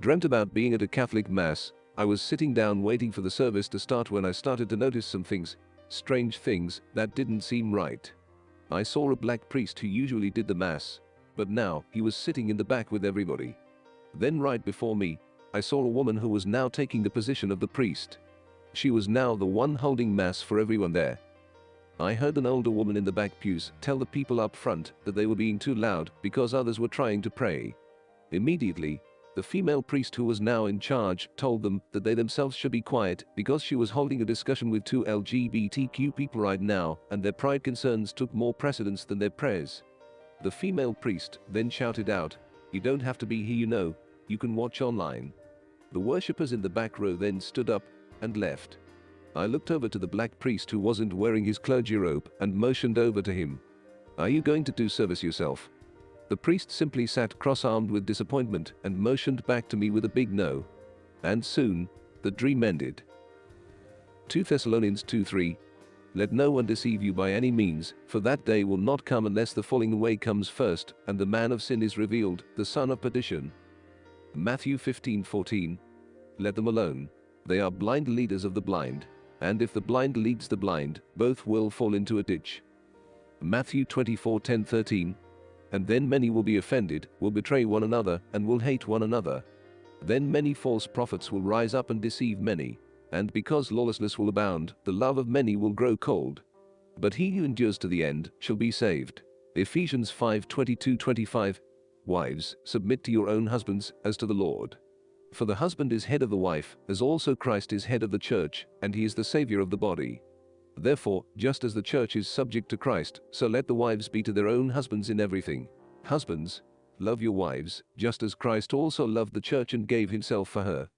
Dreamt about being at a Catholic mass. I was sitting down waiting for the service to start when I started to notice some things, strange things, that didn't seem right. I saw a black priest who usually did the mass, but now he was sitting in the back with everybody. Then right before me, I saw a woman who was now taking the position of the priest. She was now the one holding mass for everyone there. I heard an older woman in the back pews tell the people up front that they were being too loud because others were trying to pray. Immediately, the female priest who was now in charge told them that they themselves should be quiet because she was holding a discussion with two LGBTQ people right now and their pride concerns took more precedence than their prayers. The female priest then shouted out, "You don't have to be here, you can watch online." The worshippers in the back row then stood up and left. I looked over to the black priest who wasn't wearing his clergy robe and motioned over to him. "Are you going to do service yourself?" The priest simply sat cross-armed with disappointment and motioned back to me with a big no. And soon, the dream ended. 2 Thessalonians 2:3. Let no one deceive you by any means, for that day will not come unless the falling away comes first, and the man of sin is revealed, the son of perdition. Matthew 15:14. Let them alone. They are blind leaders of the blind, and if the blind leads the blind, both will fall into a ditch. Matthew 24:10-13. And then many will be offended, will betray one another, and will hate one another. Then many false prophets will rise up and deceive many, and because lawlessness will abound, the love of many will grow cold. But he who endures to the end shall be saved. Ephesians 5:22-25. Wives, submit to your own husbands, as to the Lord. For the husband is head of the wife, as also Christ is head of the church, and he is the Savior of the body. Therefore, just as the church is subject to Christ, so let the wives be to their own husbands in everything. Husbands, love your wives, just as Christ also loved the church and gave himself for her,